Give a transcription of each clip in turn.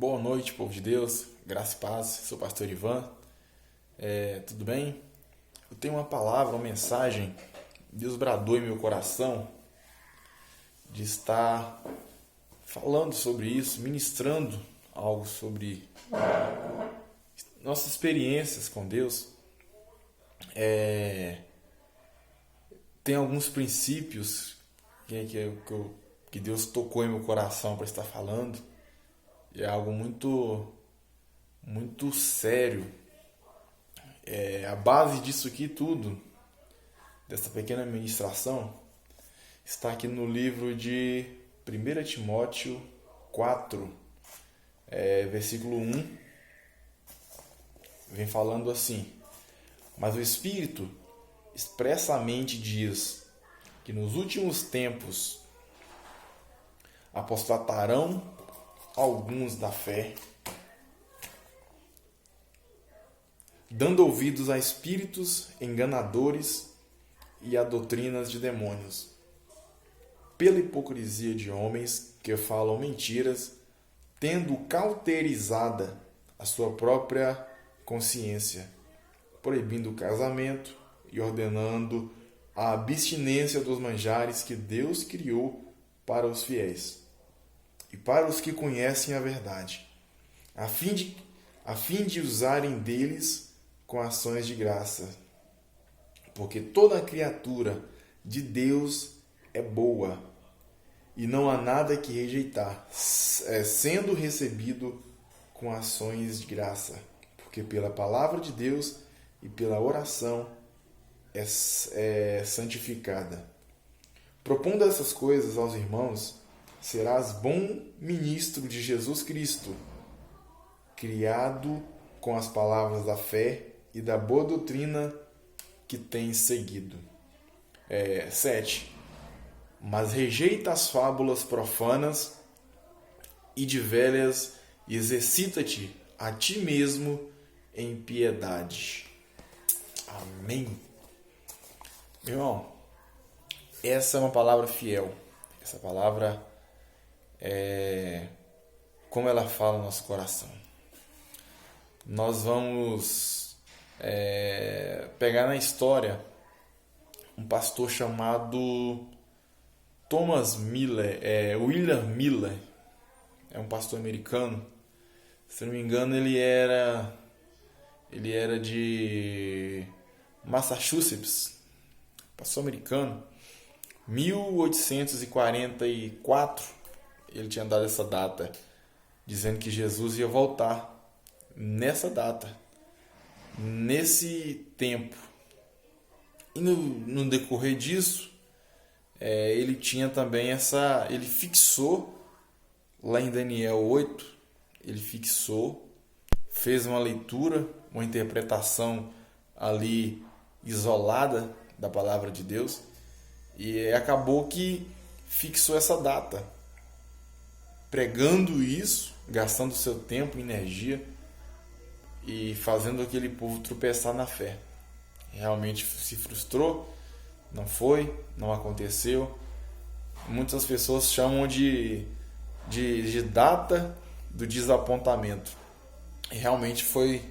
Boa noite, povo de Deus, graça e paz, sou o pastor Ivan, tudo bem? Eu tenho uma palavra, uma mensagem, Deus bradou em meu coração de estar falando sobre isso, ministrando algo sobre nossas experiências com Deus. Tem alguns princípios que Deus tocou em meu coração para estar falando, e é algo muito sério. A base disso aqui tudo, dessa pequena ministração, está aqui no livro de 1 Timóteo 4, versículo 1, vem falando assim: mas o Espírito expressamente diz que nos últimos tempos apostatarão alguns da fé, dando ouvidos a espíritos enganadores e a doutrinas de demônios, pela hipocrisia de homens que falam mentiras, tendo cauterizada a sua própria consciência, proibindo o casamento e ordenando a abstinência dos manjares que Deus criou para os fiéis e para os que conhecem a verdade, a fim de usarem deles com ações de graça. Porque toda criatura de Deus é boa, e não há nada que rejeitar, sendo recebido com ações de graça. Porque pela palavra de Deus e pela oração é santificada. Propondo essas coisas aos irmãos, serás bom ministro de Jesus Cristo, criado com as palavras da fé e da boa doutrina que tens seguido. 7. Mas rejeita as fábulas profanas e de velhas e exercita-te a ti mesmo em piedade. Amém. Meu irmão, essa é uma palavra fiel. Essa palavra como ela fala no nosso coração. Nós vamos pegar na história um pastor chamado Thomas Miller, William Miller. É um pastor americano. Se não me engano, ele era de Massachusetts, pastor americano. 1844, ele tinha dado essa data, dizendo que Jesus ia voltar nessa data, nesse tempo. E no decorrer disso, ele tinha também ele fixou, lá em Daniel 8, ele fixou, fez uma leitura, uma interpretação ali isolada da palavra de Deus, e acabou que fixou essa data, pregando isso, gastando seu tempo e energia e fazendo aquele povo tropeçar na fé. Realmente se frustrou, não aconteceu. Muitas pessoas chamam de data do desapontamento. E realmente foi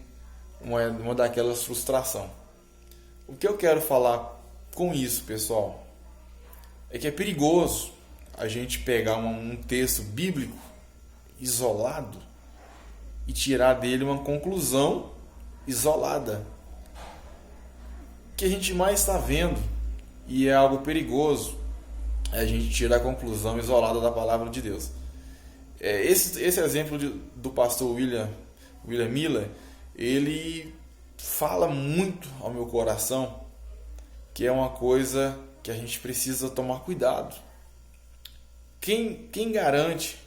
uma daquelas frustrações. O que eu quero falar com isso, pessoal, é que é perigoso a gente pegar um texto bíblico isolado e tirar dele uma conclusão isolada. O que a gente mais está vendo, e é algo perigoso, é a gente tirar a conclusão isolada da palavra de Deus. Esse exemplo do pastor William Miller, ele fala muito ao meu coração, que é uma coisa que a gente precisa tomar cuidado. Quem garante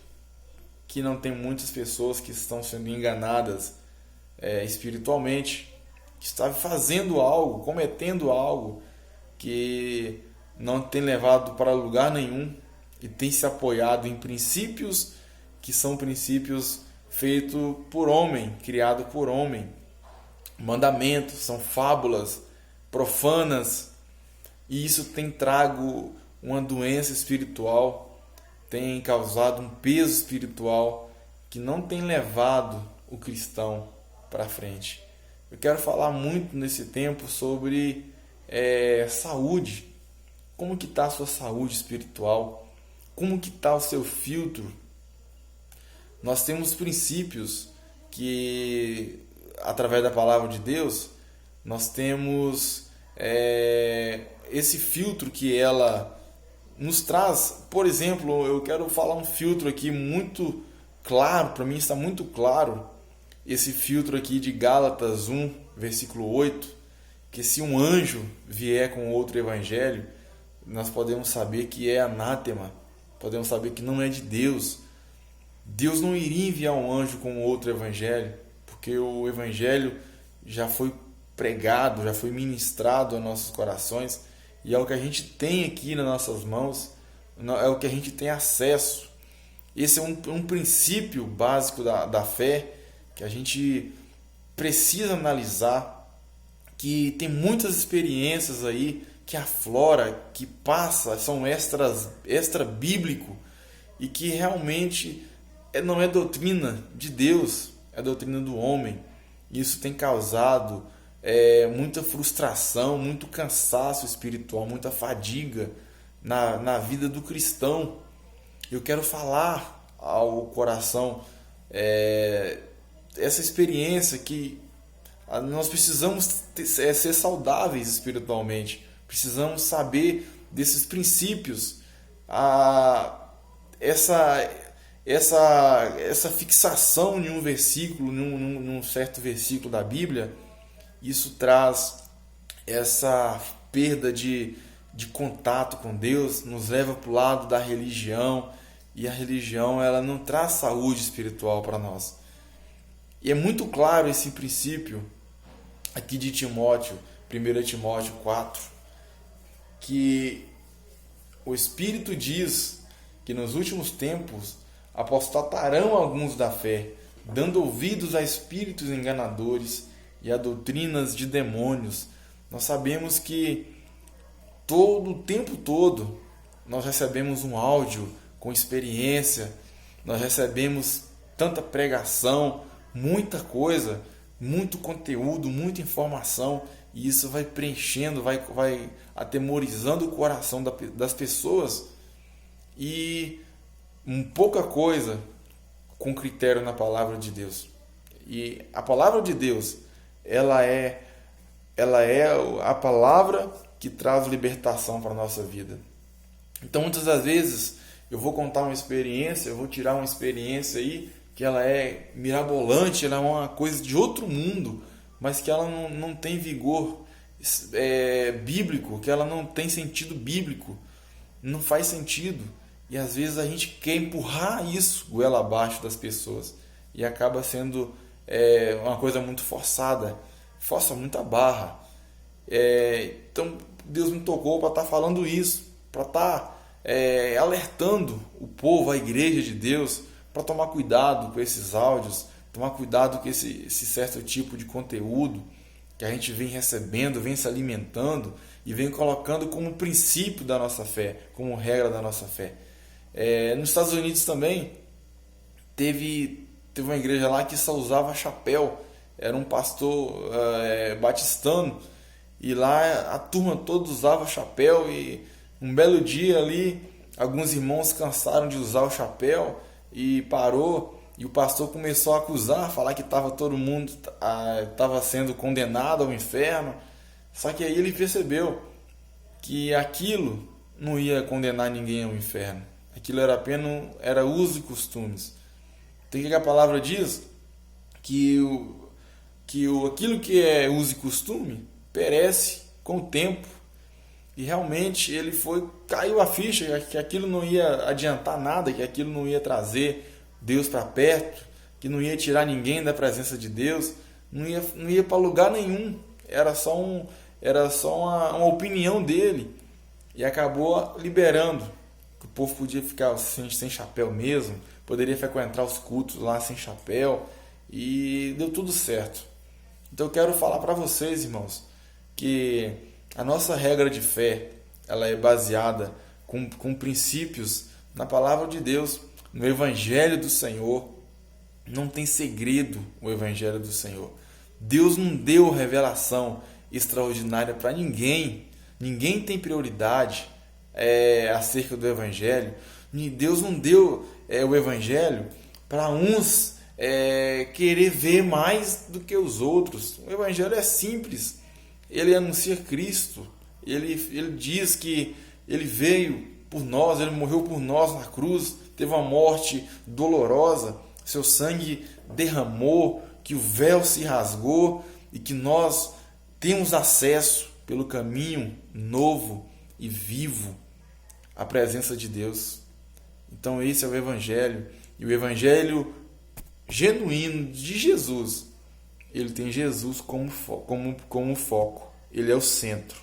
que não tem muitas pessoas que estão sendo enganadas espiritualmente, que estão fazendo algo, cometendo algo que não tem levado para lugar nenhum e tem se apoiado em princípios que são princípios feitos por homem, criados por homem. Mandamentos, são fábulas profanas, e isso tem trago uma doença espiritual, tem causado um peso espiritual que não tem levado o cristão para frente. Eu quero falar muito nesse tempo sobre saúde. Como que está a sua saúde espiritual? Como que está o seu filtro? Nós temos princípios que, através da palavra de Deus, nós temos esse filtro que ela nos traz. Por exemplo, eu quero falar um filtro aqui muito claro, para mim está muito claro, esse filtro aqui de Gálatas 1, versículo 8, que se um anjo vier com outro evangelho, nós podemos saber que é anátema, podemos saber que não é de Deus. Deus não iria enviar um anjo com outro evangelho, porque o evangelho já foi pregado, já foi ministrado aos nossos corações, e é o que a gente tem aqui nas nossas mãos, é o que a gente tem acesso. Esse é um princípio básico da fé que a gente precisa analisar, que tem muitas experiências aí que aflora, que passa, são extra bíblico, e que realmente não é doutrina de Deus, é doutrina do homem. Isso tem causado muita frustração, muito cansaço espiritual, muita fadiga na vida do cristão. Eu quero falar ao coração essa experiência que nós precisamos ser saudáveis espiritualmente, precisamos saber desses princípios, essa fixação em um versículo, num certo versículo da Bíblia. Isso traz essa perda de contato com Deus, nos leva para o lado da religião, e a religião ela não traz saúde espiritual para nós. E é muito claro esse princípio aqui de Timóteo, 1 Timóteo 4, que o Espírito diz que nos últimos tempos apostatarão alguns da fé, dando ouvidos a espíritos enganadores e a doutrinas de demônios. Nós sabemos que o tempo todo nós recebemos um áudio com experiência, nós recebemos tanta pregação, muita coisa, muito conteúdo, muita informação, e isso vai preenchendo, vai atemorizando o coração das pessoas, e pouca coisa com critério na palavra de Deus. E a palavra de Deus, ela é a palavra que traz libertação para a nossa vida. Então, muitas das vezes, eu vou contar uma experiência, eu vou tirar uma experiência aí, que ela é mirabolante, ela é uma coisa de outro mundo, mas que ela não tem vigor bíblico, que ela não tem sentido bíblico, não faz sentido. E às vezes a gente quer empurrar isso goela abaixo das pessoas, e acaba sendo uma coisa muito forçada, força muita barra. Então Deus me tocou para estar falando isso, para estar alertando o povo, a igreja de Deus, para tomar cuidado com esses áudios, tomar cuidado com esse certo tipo de conteúdo que a gente vem recebendo, vem se alimentando e vem colocando como princípio da nossa fé, como regra da nossa fé. Nos Estados Unidos também teve uma igreja lá que só usava chapéu, era um pastor batistano, e lá a turma toda usava chapéu, e um belo dia ali alguns irmãos cansaram de usar o chapéu e parou, e o pastor começou a acusar, falar que todo mundo estava sendo condenado ao inferno. Só que aí ele percebeu que aquilo não ia condenar ninguém ao inferno, aquilo era apenas uso e costumes. Então o que a palavra diz? Aquilo que é uso e costume perece com o tempo. E realmente caiu a ficha que aquilo não ia adiantar nada, que aquilo não ia trazer Deus para perto, que não ia tirar ninguém da presença de Deus, não ia para lugar nenhum, era só uma opinião dele, e acabou liberando que o povo podia ficar sem chapéu mesmo, poderia frequentar os cultos lá sem chapéu, e deu tudo certo. Então eu quero falar para vocês, irmãos, que a nossa regra de fé, ela é baseada com princípios na palavra de Deus, no Evangelho do Senhor. Não tem segredo o Evangelho do Senhor. Deus não deu revelação extraordinária para ninguém. Ninguém tem prioridade acerca do Evangelho. Deus não deu o Evangelho para uns querer ver mais do que os outros. O Evangelho é simples. Ele anuncia Cristo. Ele diz que Ele veio por nós, Ele morreu por nós na cruz, teve uma morte dolorosa, seu sangue derramou, que o véu se rasgou e que nós temos acesso pelo caminho novo e vivo à presença de Deus. Então esse é o Evangelho. E o Evangelho genuíno de Jesus, ele tem Jesus como foco. Ele é o centro.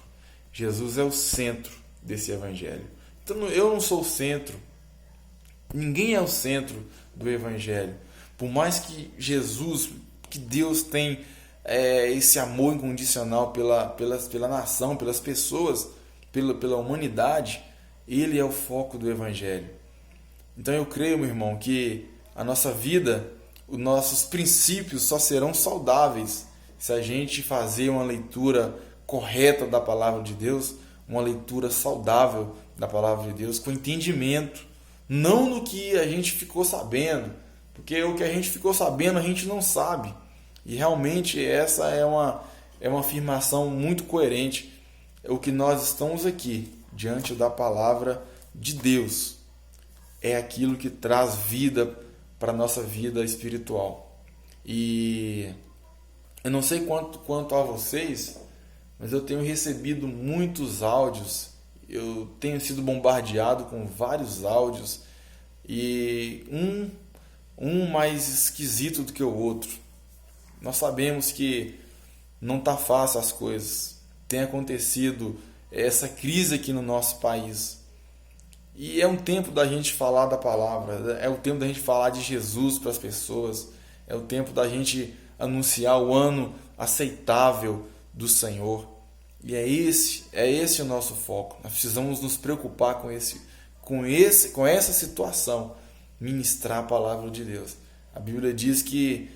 Jesus é o centro desse Evangelho. Então eu não sou o centro. Ninguém é o centro do Evangelho. Por mais que Jesus, que Deus tem esse amor incondicional pela nação, pelas pessoas, pela humanidade, Ele é o foco do Evangelho. Então eu creio, meu irmão, que a nossa vida, os nossos princípios só serão saudáveis se a gente fazer uma leitura correta da Palavra de Deus, uma leitura saudável da Palavra de Deus, com entendimento, não no que a gente ficou sabendo, porque o que a gente ficou sabendo a gente não sabe. E realmente essa é uma afirmação muito coerente. O que nós estamos aqui diante da Palavra de Deus é aquilo que traz vida para a nossa vida espiritual. E eu não sei quanto a vocês, mas eu tenho recebido muitos áudios, eu tenho sido bombardeado com vários áudios, e um mais esquisito do que o outro. Nós sabemos que não está fácil as coisas, tem acontecido essa crise aqui no nosso país. E é um tempo da gente falar da palavra, é o tempo da gente falar de Jesus para as pessoas, é o tempo da gente anunciar o ano aceitável do Senhor. E é esse o nosso foco. Nós precisamos nos preocupar com essa situação, ministrar a palavra de Deus. A Bíblia diz que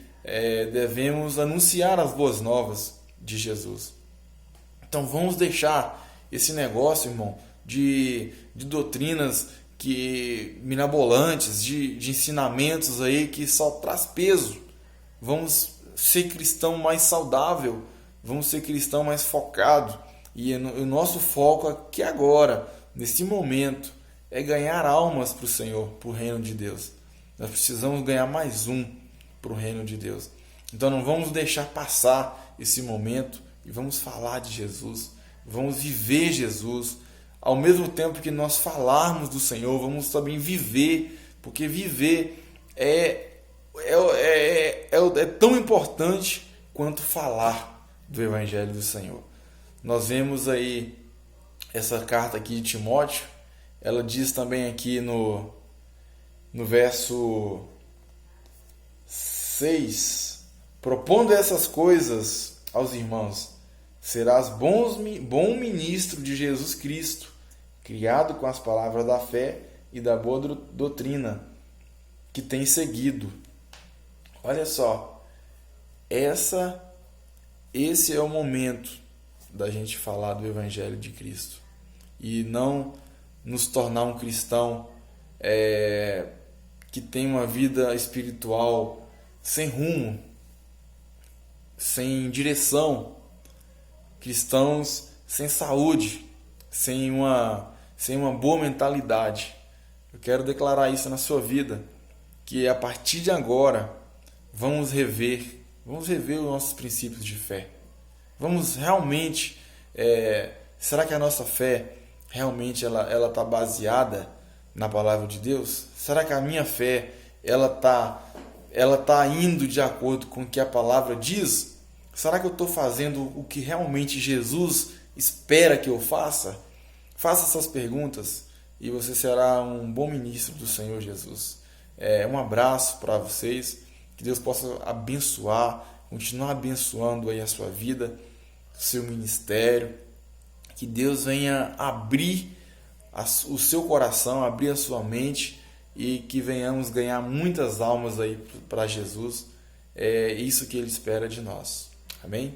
devemos anunciar as boas novas de Jesus. Então vamos deixar esse negócio, irmão, de doutrinas mirabolantes, de ensinamentos aí que só traz peso. Vamos ser cristão mais saudável, vamos ser cristão mais focado. E o nosso foco aqui agora, nesse momento, é ganhar almas para o Senhor, para o reino de Deus. Nós precisamos ganhar mais um para o reino de Deus. Então não vamos deixar passar esse momento e vamos falar de Jesus, vamos viver Jesus. Ao mesmo tempo que nós falarmos do Senhor, vamos também viver, porque viver é tão importante quanto falar do Evangelho do Senhor. Nós vemos aí essa carta aqui de Timóteo, ela diz também aqui no verso 6, propondo essas coisas aos irmãos, serás bom ministro de Jesus Cristo, criado com as palavras da fé e da boa doutrina que tem seguido. Olha só, esse é o momento da gente falar do Evangelho de Cristo e não nos tornar um cristão que tem uma vida espiritual sem rumo, sem direção, cristãos sem saúde, sem uma boa mentalidade. Eu quero declarar isso na sua vida, que a partir de agora vamos rever os nossos princípios de fé. Vamos realmente, será que a nossa fé realmente ela está baseada na palavra de Deus? Será que a minha fé ela tá indo de acordo com o que a palavra diz? Será que eu estou fazendo o que realmente Jesus espera que eu faça? Faça essas perguntas e você será um bom ministro do Senhor Jesus. Um abraço para vocês, que Deus possa abençoar, continuar abençoando aí a sua vida, seu ministério, que Deus venha abrir o seu coração, abrir a sua mente e que venhamos ganhar muitas almas aí para Jesus. É isso que Ele espera de nós. Amém?